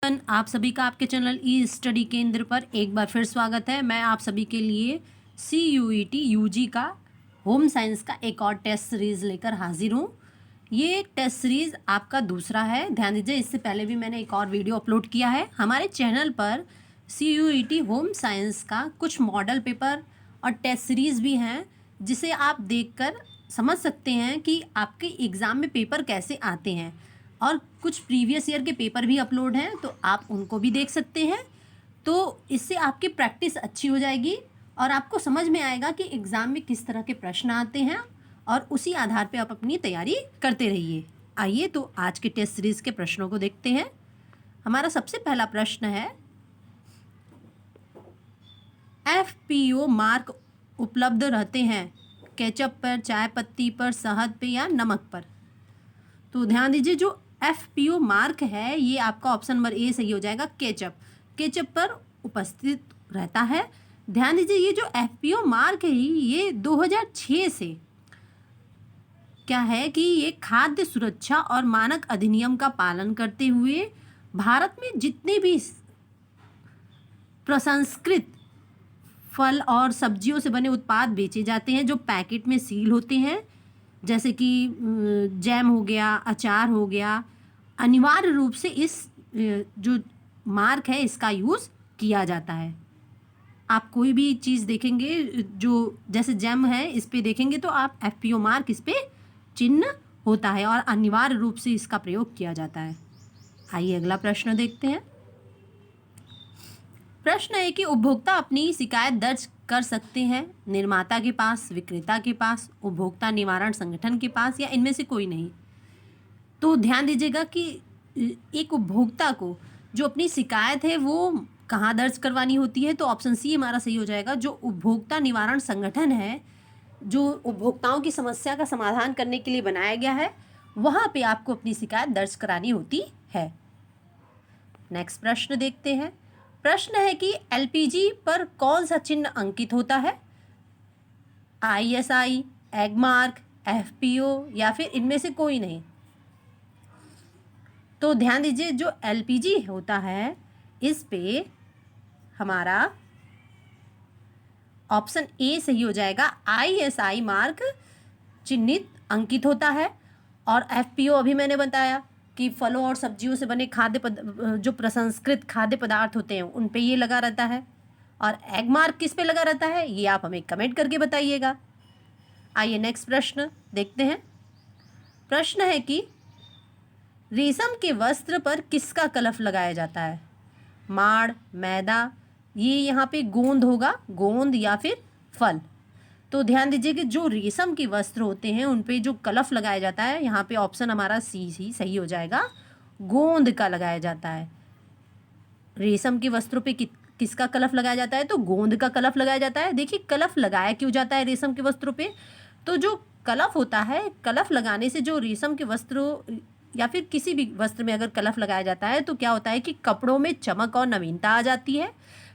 आप सभी का आपके चैनल ई स्टडी केंद्र पर एक बार फिर स्वागत है। मैं आप सभी के लिए CUET UG का होम साइंस का एक और टेस्ट सीरीज़ लेकर हाजिर हूँ। ये टेस्ट सीरीज़ आपका दूसरा है। ध्यान दीजिए, इससे पहले भी मैंने एक और वीडियो अपलोड किया है। हमारे चैनल पर CUET होम साइंस का कुछ मॉडल पेपर और टेस्ट सीरीज़ भी हैं, जिसे आप देखकर समझ सकते हैं कि आपके एग्ज़ाम में पेपर कैसे आते हैं। और कुछ प्रीवियस ईयर के पेपर भी अपलोड हैं, तो आप उनको भी देख सकते हैं। तो इससे आपकी प्रैक्टिस अच्छी हो जाएगी और आपको समझ में आएगा कि एग्ज़ाम में किस तरह के प्रश्न आते हैं, और उसी आधार पे आप अपनी तैयारी करते रहिए। आइए तो आज के टेस्ट सीरीज़ के प्रश्नों को देखते हैं। हमारा सबसे पहला प्रश्न है, FPO मार्क उपलब्ध रहते हैं केचप पर, चाय पत्ती पर, शहद पे या नमक पर। तो ध्यान दीजिए, जो FPO मार्क है ये आपका ऑप्शन नंबर ए सही हो जाएगा। केचप पर उपस्थित रहता है। ध्यान दीजिए, ये जो FPO मार्क है ये 2006 से क्या है कि ये खाद्य सुरक्षा और मानक अधिनियम का पालन करते हुए भारत में जितने भी प्रसंस्कृत फल और सब्जियों से बने उत्पाद बेचे जाते हैं, जो पैकेट में सील होते हैं, जैसे कि जैम हो गया, अचार हो गया, अनिवार्य रूप से इस जो मार्क है इसका यूज़ किया जाता है। आप कोई भी चीज़ देखेंगे जो जैसे जैम है, इस पे देखेंगे तो आप FPO मार्क इस पे चिन्ह होता है और अनिवार्य रूप से इसका प्रयोग किया जाता है। आइए अगला प्रश्न देखते हैं। प्रश्न है कि उपभोक्ता अपनी शिकायत दर्ज कर सकते हैं निर्माता के पास, विक्रेता के पास, उपभोक्ता निवारण संगठन के पास, या इनमें से कोई नहीं। तो ध्यान दीजिएगा कि एक उपभोक्ता को जो अपनी शिकायत है वो कहाँ दर्ज करवानी होती है, तो ऑप्शन सी हमारा सही हो जाएगा। जो उपभोक्ता निवारण संगठन है, जो उपभोक्ताओं की समस्या का समाधान करने के लिए बनाया गया है, वहाँ पे आपको अपनी शिकायत दर्ज करानी होती है। नेक्स्ट प्रश्न देखते हैं। प्रश्न है कि LPG पर कौन सा चिन्ह अंकित होता है, ISI, एगमार्क, FPO या फिर इनमें से कोई नहीं। तो ध्यान दीजिए, जो LPG होता है इस पे हमारा ऑप्शन ए सही हो जाएगा। ISI मार्क चिन्हित अंकित होता है, और FPO अभी मैंने बताया कि फलों और सब्जियों से बने जो प्रसंस्कृत खाद्य पदार्थ होते हैं उन पे ये लगा रहता है। और एग मार्क किस पे लगा रहता है ये आप हमें कमेंट करके बताइएगा। आइए नेक्स्ट प्रश्न देखते हैं। प्रश्न है कि रेशम के वस्त्र पर किसका कलफ लगाया जाता है, माड़, मैदा, ये यहाँ पे गोंद होगा, गोंद या फिर फल। तो ध्यान दीजिए कि जो रेशम के वस्त्र होते हैं उन पे जो कलफ लगाया जाता है, यहाँ पे ऑप्शन हमारा सी ही सही हो जाएगा, गोंद का लगाया जाता है। रेशम के वस्त्रों पे किसका कलफ लगाया जाता है, तो गोंद का कलफ लगाया जाता है। देखिए कलफ लगाया क्यों जाता है रेशम के वस्त्रों पे, तो जो कलफ होता है, कलफ लगाने से जो रेशम के वस्त्रों या फिर किसी भी वस्त्र में अगर कलफ लगाया जाता है तो क्या होता है कि कपड़ों में चमक और नवीनता आ जाती है,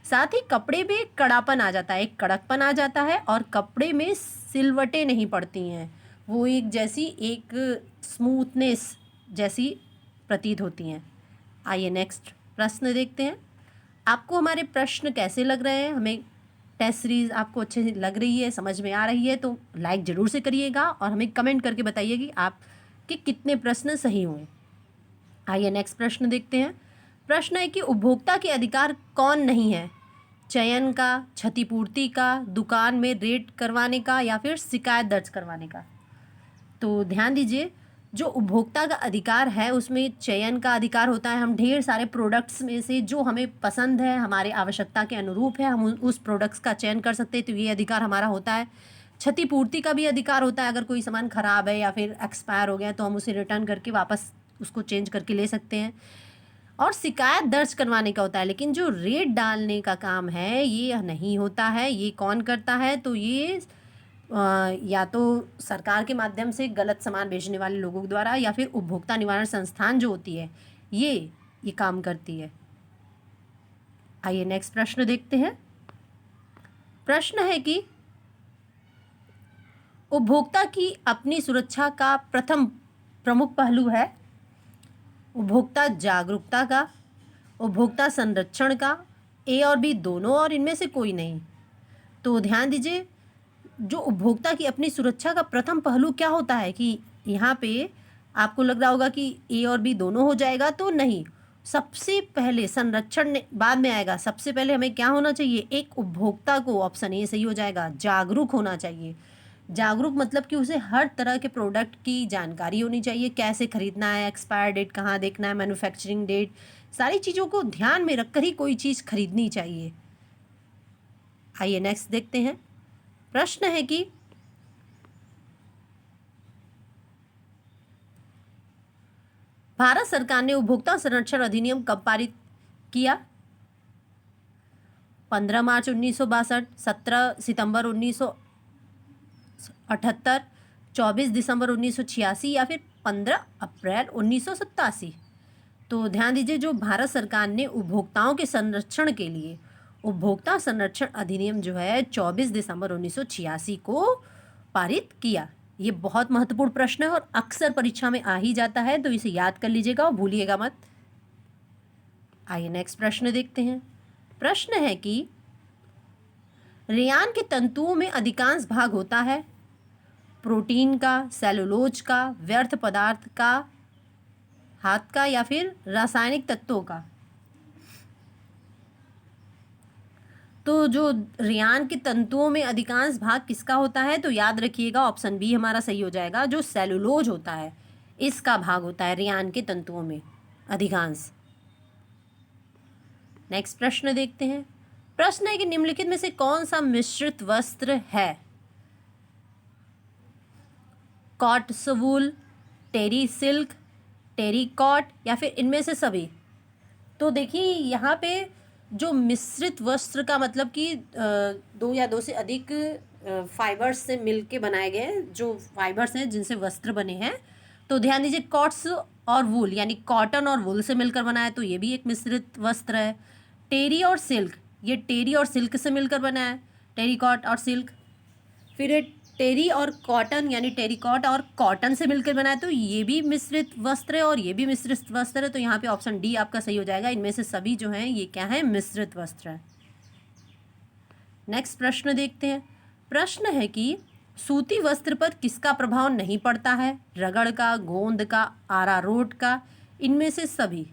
साथ ही कपड़े में एक कड़ापन आ जाता है, एक कड़कपन आ जाता है, और कपड़े में सिलवटें नहीं पड़ती हैं, वो एक स्मूथनेस जैसी प्रतीत होती हैं। आइए नेक्स्ट प्रश्न देखते हैं। आपको हमारे प्रश्न कैसे लग रहे हैं, हमें टेस्ट सीरीज़ आपको अच्छे से लग रही है, समझ में आ रही है, तो लाइक ज़रूर से करिएगा और हमें कमेंट करके बताइए कि आपके कितने प्रश्न सही हुए। आइए नेक्स्ट प्रश्न देखते हैं। प्रश्न है कि उपभोक्ता के अधिकार कौन नहीं है, चयन का, क्षतिपूर्ति का, दुकान में रेट करवाने का, या फिर शिकायत दर्ज करवाने का। तो ध्यान दीजिए, जो उपभोक्ता का अधिकार है उसमें चयन का अधिकार होता है। हम ढेर सारे प्रोडक्ट्स में से जो हमें पसंद है, हमारे आवश्यकता के अनुरूप है, हम उस प्रोडक्ट्स का चयन कर सकते हैं, तो ये अधिकार हमारा होता है। क्षतिपूर्ति का भी अधिकार होता है, अगर कोई सामान ख़राब है या फिर एक्सपायर हो गया तो हम उसे रिटर्न करके वापस उसको चेंज करके ले सकते हैं। और शिकायत दर्ज करवाने का होता है, लेकिन जो रेट डालने का काम है ये नहीं होता है। ये कौन करता है, तो ये या तो सरकार के माध्यम से गलत सामान बेचने वाले लोगों द्वारा, या फिर उपभोक्ता निवारण संस्थान जो होती है ये काम करती है। आइए नेक्स्ट प्रश्न देखते हैं। प्रश्न है कि उपभोक्ता की अपनी सुरक्षा का प्रथम प्रमुख पहलू है उपभोक्ता जागरूकता का, उपभोक्ता संरक्षण का, ए और बी दोनों और इनमें से कोई नहीं। तो ध्यान दीजिए, जो उपभोक्ता की अपनी सुरक्षा का प्रथम पहलू क्या होता है कि यहाँ पे आपको लग रहा होगा कि ए और बी दोनों हो जाएगा, तो नहीं। सबसे पहले संरक्षण बाद में आएगा। सबसे पहले हमें क्या होना चाहिए, एक उपभोक्ता को, ऑप्शन ए सही हो जाएगा, जागरूक होना चाहिए। जागरूक मतलब कि उसे हर तरह के प्रोडक्ट की जानकारी होनी चाहिए, कैसे खरीदना है, एक्सपायर डेट कहाँ देखना है, मैन्युफैक्चरिंग डेट, सारी चीज़ों को ध्यान में रखकर ही कोई चीज़ खरीदनी चाहिए। आइए नेक्स्ट देखते हैं। प्रश्न है कि भारत सरकार ने उपभोक्ता संरक्षण अधिनियम कब पारित किया? 15 मार्च 1962, 17 सितंबर 1978, 24 दिसंबर 1986 या फिर 15 अप्रैल 1987। तो ध्यान दीजिए, जो भारत सरकार ने उपभोक्ताओं के संरक्षण के लिए उपभोक्ता संरक्षण अधिनियम जो है 24 दिसंबर 1986 को पारित किया। ये बहुत महत्वपूर्ण प्रश्न है और अक्सर परीक्षा में आ ही जाता है, तो इसे याद कर लीजिएगा और भूलिएगा मत। आइए नेक्स्ट प्रश्न देखते हैं। प्रश्न है कि रेयान के तंतुओं में अधिकांश भाग होता है प्रोटीन का, सेलुलोज का, व्यर्थ पदार्थ का, हाथ का या फिर रासायनिक तत्वों का। तो जो रेयान के तंतुओं में अधिकांश भाग किसका होता है, तो याद रखिएगा ऑप्शन बी हमारा सही हो जाएगा, जो सेलुलोज होता है इसका भाग होता है रेयान के तंतुओं में अधिकांश। नेक्स्ट प्रश्न देखते हैं। प्रश्न है कि निम्नलिखित में से कौन सा मिश्रित वस्त्र है? कॉटस वूल, टेरी सिल्क, टेरी कॉट या फिर इनमें से सभी। तो देखिए यहाँ पे जो मिश्रित वस्त्र का मतलब कि दो या दो से अधिक फाइबर्स से मिलके बनाए गए जो फाइबर्स हैं जिनसे वस्त्र बने हैं। तो ध्यान दीजिए, कॉट्स और वूल यानी कॉटन और वूल से मिलकर बना है, तो ये भी एक मिश्रित वस्त्र है। टेरी और सिल्क, ये टेरी और सिल्क से मिलकर बना है, टेरिकॉट और सिल्क। फिर ये टेरी और कॉटन यानी टेरिकॉट और कॉटन से मिलकर बना है, तो ये भी मिश्रित वस्त्र है और ये भी मिश्रित वस्त्र है। तो यहाँ पे ऑप्शन डी आपका सही हो जाएगा। इनमें से सभी जो हैं ये क्या है, मिश्रित वस्त्र है। नेक्स्ट प्रश्न देखते हैं। प्रश्न है कि सूती वस्त्र पर किसका प्रभाव नहीं पड़ता है? रगड़ का, गोंद का, अरारोट का, इनमें से सभी।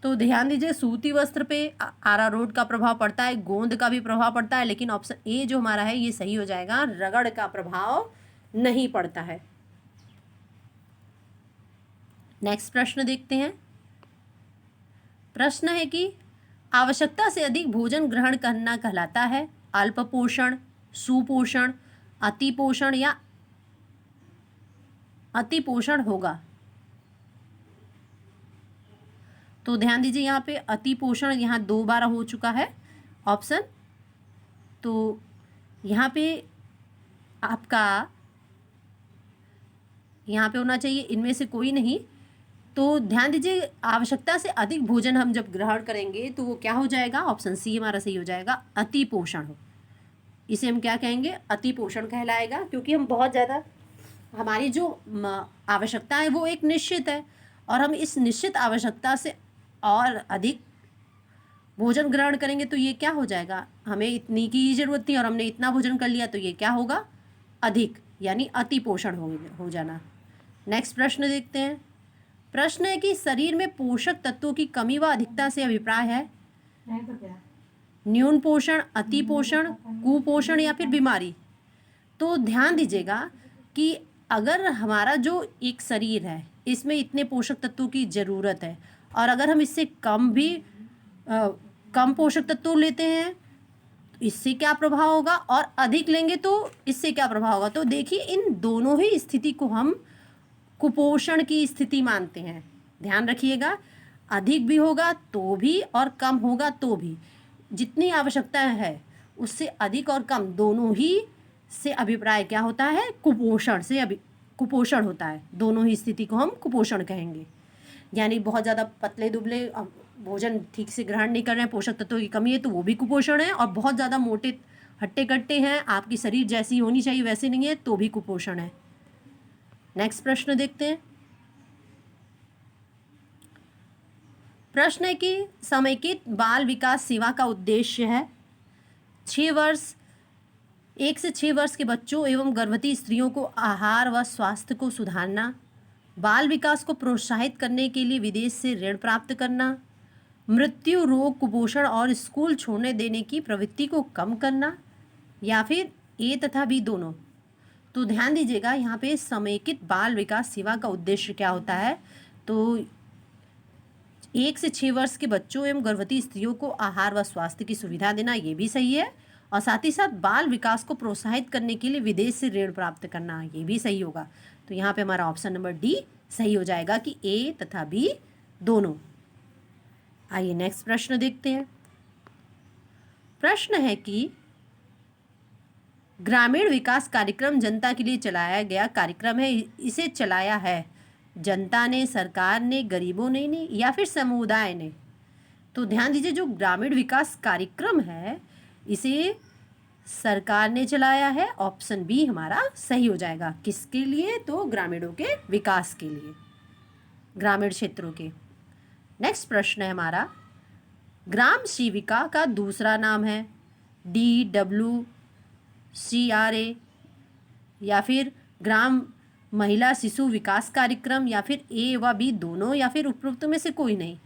तो ध्यान दीजिए, सूती वस्त्र पे अरारोट का प्रभाव पड़ता है, गोंद का भी प्रभाव पड़ता है, लेकिन ऑप्शन ए जो हमारा है ये सही हो जाएगा, रगड़ का प्रभाव नहीं पड़ता है। नेक्स्ट प्रश्न देखते हैं। प्रश्न है कि आवश्यकता से अधिक भोजन ग्रहण करना कहलाता है अल्प पोषण, सुपोषण, अति पोषण या अति पोषण होगा? तो ध्यान दीजिए, यहाँ पे अति पोषण यहाँ 2 बार हो चुका है ऑप्शन। तो यहाँ पे आपका यहाँ पे होना चाहिए इनमें से कोई नहीं। तो ध्यान दीजिए, आवश्यकता से अधिक भोजन हम जब ग्रहण करेंगे तो वो क्या हो जाएगा, ऑप्शन सी हमारा सही हो जाएगा, अति पोषण हो। इसे हम क्या कहेंगे, अति पोषण कहलाएगा, क्योंकि हम बहुत ज़्यादा, हमारी जो आवश्यकता है वो एक निश्चित है और हम इस निश्चित आवश्यकता से और अधिक भोजन ग्रहण करेंगे तो ये क्या हो जाएगा, हमें इतनी की ही ज़रूरत थी और हमने इतना भोजन कर लिया, तो ये क्या होगा, अधिक, यानी अति पोषण हो जाना। नेक्स्ट प्रश्न देखते हैं। प्रश्न है कि शरीर में पोषक तत्वों की कमी व अधिकता से अभिप्राय है न्यून पोषण, अति पोषण, कुपोषण या फिर बीमारी। तो ध्यान दीजिएगा कि अगर हमारा जो एक शरीर है इसमें इतने पोषक तत्वों की ज़रूरत है और अगर हम इससे कम पोषक तत्व लेते हैं तो इससे क्या प्रभाव होगा, और अधिक लेंगे तो इससे क्या प्रभाव होगा। तो देखिए, इन दोनों ही स्थिति को हम कुपोषण की स्थिति मानते हैं। ध्यान रखिएगा, अधिक भी होगा तो भी और कम होगा तो भी, जितनी आवश्यकता है उससे अधिक और कम दोनों ही से अभिप्राय क्या होता है, कुपोषण से कुपोषण होता है। दोनों ही स्थिति को हम कुपोषण कहेंगे। यानी बहुत ज़्यादा पतले दुबले, भोजन ठीक से ग्रहण नहीं कर रहे हैं, पोषक तत्वों की कमी है, तो वो भी कुपोषण है। और बहुत ज़्यादा मोटे हट्टे कट्टे हैं, आपकी शरीर जैसी होनी चाहिए वैसे नहीं है, तो भी कुपोषण है। नेक्स्ट प्रश्न देखते हैं। प्रश्न है कि समेकित बाल विकास सेवा का उद्देश्य है 6 वर्ष 1 से 6 वर्ष के बच्चों एवं गर्भवती स्त्रियों को आहार व स्वास्थ्य को सुधारना, बाल विकास को प्रोत्साहित करने के लिए विदेश से ऋण प्राप्त करना, मृत्यु, रोग, कुपोषण और स्कूल छोड़ने देने की प्रवृत्ति को कम करना, या फिर ए तथा बी दोनों। तो ध्यान दीजिएगा, यहाँ पे समेकित बाल विकास सेवा का उद्देश्य क्या होता है। तो 1 से 6 वर्ष के बच्चों एवं गर्भवती स्त्रियों को आहार व स्वास्थ्य की सुविधा देना, ये भी सही है। और साथ ही साथ बाल विकास को प्रोत्साहित करने के लिए विदेश से ऋण प्राप्त करना, ये भी सही होगा। तो यहाँ पे हमारा ऑप्शन नंबर डी सही हो जाएगा कि ए तथा बी दोनों। आइए नेक्स्ट प्रश्न देखते हैं। प्रश्न है कि ग्रामीण विकास कार्यक्रम जनता के लिए चलाया गया कार्यक्रम है, इसे चलाया है जनता ने, सरकार ने, गरीबों ने या फिर समुदाय ने। तो ध्यान दीजिए, जो ग्रामीण विकास कार्यक्रम है इसे सरकार ने चलाया है। ऑप्शन बी हमारा सही हो जाएगा। किसके लिए? तो ग्रामीणों के विकास के लिए, ग्रामीण क्षेत्रों के। नेक्स्ट प्रश्न है हमारा, ग्राम सेविका का दूसरा नाम है DWCRA, या फिर ग्राम महिला शिशु विकास कार्यक्रम, या फिर ए व बी दोनों, या फिर उपरोक्त में से कोई नहीं।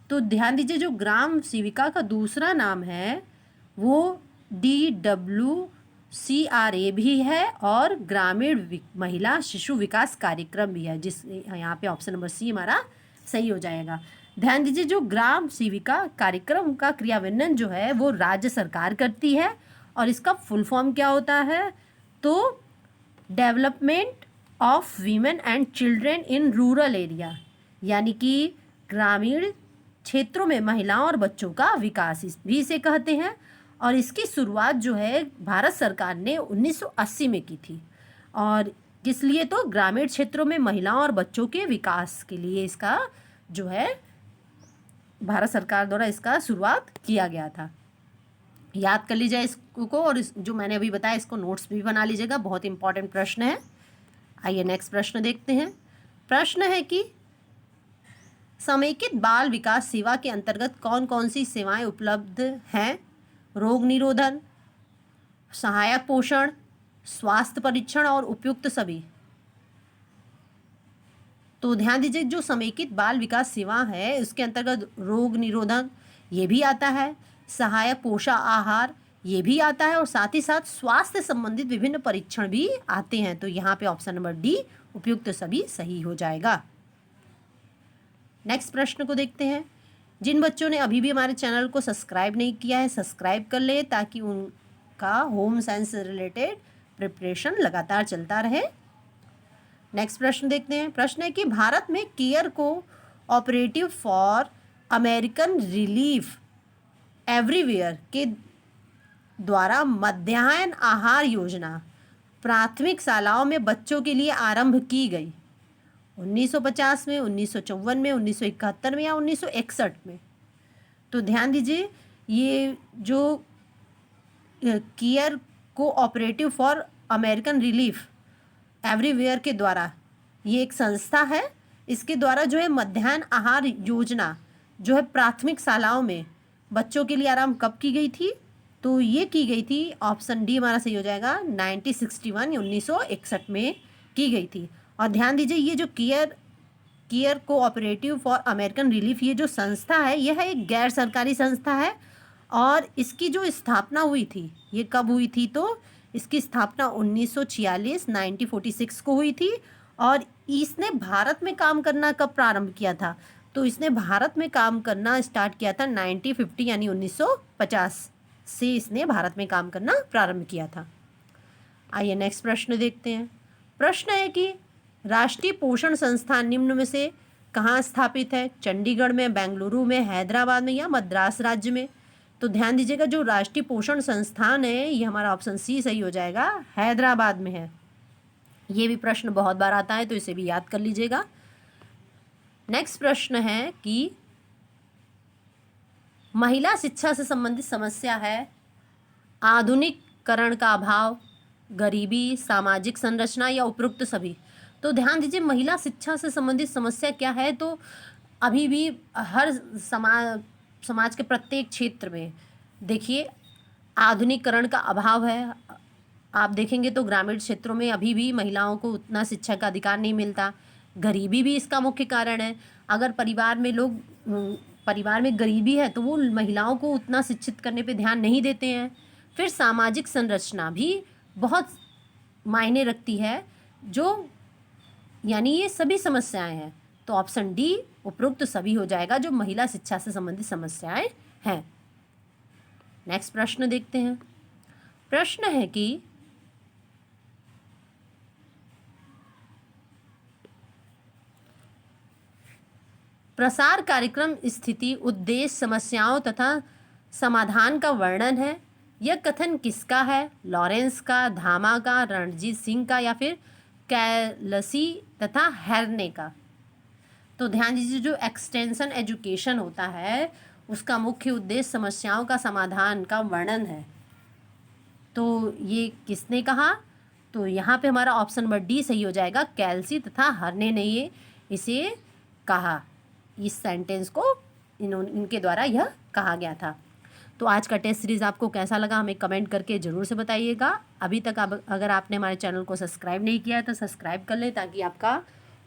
तो ध्यान दीजिए, जो ग्राम सेविका का दूसरा नाम है वो DWCRA भी है और ग्रामीण महिला शिशु विकास कार्यक्रम भी है, जिस यहाँ पे ऑप्शन नंबर सी हमारा सही हो जाएगा। ध्यान दीजिए, जो ग्राम सेविका कार्यक्रम का क्रियान्वयन जो है वो राज्य सरकार करती है, और इसका फुल फॉर्म क्या होता है? तो development of women and children in rural area, यानी कि ग्रामीण क्षेत्रों में महिलाओं और बच्चों का विकास भी इसे कहते हैं। और इसकी शुरुआत जो है भारत सरकार ने 1980 में की थी, और किस लिए? तो ग्रामीण क्षेत्रों में महिलाओं और बच्चों के विकास के लिए इसका जो है भारत सरकार द्वारा इसका शुरुआत किया गया था। याद कर लीजिए इसको, और जो मैंने अभी बताया इसको नोट्स भी बना लीजिएगा, बहुत इंपॉर्टेंट प्रश्न है। आइए नेक्स्ट प्रश्न देखते हैं। प्रश्न है कि समेकित बाल विकास सेवा के अंतर्गत कौन कौन सी सेवाएं उपलब्ध हैं? रोग निरोधन, सहायक पोषण, स्वास्थ्य परीक्षण और उपयुक्त सभी। तो ध्यान दीजिए, जो समेकित बाल विकास सेवा है उसके अंतर्गत रोग निरोधन ये भी आता है, सहायक पोषण आहार ये भी आता है, और साथ ही साथ स्वास्थ्य संबंधित विभिन्न परीक्षण भी आते हैं। तो यहाँ पे ऑप्शन नंबर डी उपयुक्त सभी सही हो जाएगा। नेक्स्ट प्रश्न को देखते हैं। जिन बच्चों ने अभी भी हमारे चैनल को सब्सक्राइब नहीं किया है, सब्सक्राइब कर ले ताकि उनका होम साइंस से रिलेटेड प्रिपरेशन लगातार चलता रहे। नेक्स्ट प्रश्न देखते हैं। प्रश्न है कि भारत में care co operative for American relief everywhere के द्वारा मध्याह्न आहार योजना प्राथमिक शालाओं में बच्चों के लिए आरंभ की गई 1950 में, 1954 में, 1971 में या 1961 में। तो ध्यान दीजिए, ये जो care co operative for American relief everywhere के द्वारा, ये एक संस्था है, इसके द्वारा जो है मध्याह्न आहार योजना जो है प्राथमिक शालाओं में बच्चों के लिए आरंभ कब की गई थी? तो ये की गई थी, ऑप्शन डी हमारा सही हो जाएगा, 1961 या 1961 में की गई थी। और ध्यान दीजिए, ये जो care cooperative for American relief ये जो संस्था है, यह है एक गैर सरकारी संस्था है, और इसकी जो स्थापना हुई थी ये कब हुई थी? तो इसकी स्थापना 1946 को हुई थी, और इसने भारत में काम करना कब प्रारंभ किया था? तो इसने भारत में काम करना स्टार्ट किया था 1950 यानी 1950 से इसने भारत में काम करना प्रारंभ किया था। आइए नेक्स्ट प्रश्न देखते हैं। प्रश्न है कि राष्ट्रीय पोषण संस्थान निम्न में से कहाँ स्थापित है? चंडीगढ़ में, बेंगलुरु में, हैदराबाद में या मद्रास राज्य में? तो ध्यान दीजिएगा, जो राष्ट्रीय पोषण संस्थान है ये हमारा ऑप्शन सी सही हो जाएगा, हैदराबाद में है। ये भी प्रश्न बहुत बार आता है तो इसे भी याद कर लीजिएगा। नेक्स्ट प्रश्न है कि महिला शिक्षा से संबंधित समस्या है आधुनिकीकरण का अभाव, गरीबी, सामाजिक संरचना या उपरोक्त सभी। तो ध्यान दीजिए, महिला शिक्षा से संबंधित समस्या क्या है? तो अभी भी हर समाज के प्रत्येक क्षेत्र में देखिए आधुनिकीकरण का अभाव है। आप देखेंगे तो ग्रामीण क्षेत्रों में अभी भी महिलाओं को उतना शिक्षा का अधिकार नहीं मिलता। गरीबी भी इसका मुख्य कारण है। अगर परिवार में गरीबी है तो वो महिलाओं को उतना शिक्षित करने पे ध्यान नहीं देते हैं। फिर सामाजिक संरचना भी बहुत मायने रखती है, जो यानी ये सभी समस्याएं हैं। तो ऑप्शन डी उपरोक्त तो सभी हो जाएगा जो महिला शिक्षा से संबंधित समस्याएं हैं। नेक्स्ट प्रश्न देखते हैं। प्रश्न है कि प्रसार कार्यक्रम स्थिति, उद्देश्य, समस्याओं तथा समाधान का वर्णन है। यह कथन किसका है? लॉरेंस का, धामा का, रणजीत सिंह का या फिर कैलसी तथा हेर्ने का? तो ध्यान दीजिए, जो एक्सटेंशन एजुकेशन होता है उसका मुख्य उद्देश्य समस्याओं का समाधान का वर्णन है। तो ये किसने कहा? तो यहाँ पे हमारा ऑप्शन नंबर डी सही हो जाएगा, कैलसी तथा हर्ने ने ये इसे कहा। इस सेंटेंस को इनके द्वारा यह कहा गया था। तो आज का टेस्ट सीरीज़ आपको कैसा लगा हमें कमेंट करके ज़रूर से बताइएगा। अभी तक अगर आपने हमारे चैनल को सब्सक्राइब नहीं किया है तो सब्सक्राइब कर लें, ताकि आपका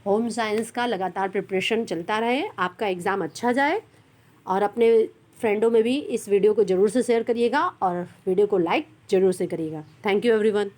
होम साइंस का लगातार प्रिपरेशन चलता रहे, आपका एग्ज़ाम अच्छा जाए। और अपने फ्रेंडों में भी इस वीडियो को ज़रूर से शेयर करिएगा और वीडियो को लाइक ज़रूर से करिएगा। Thank you everyone.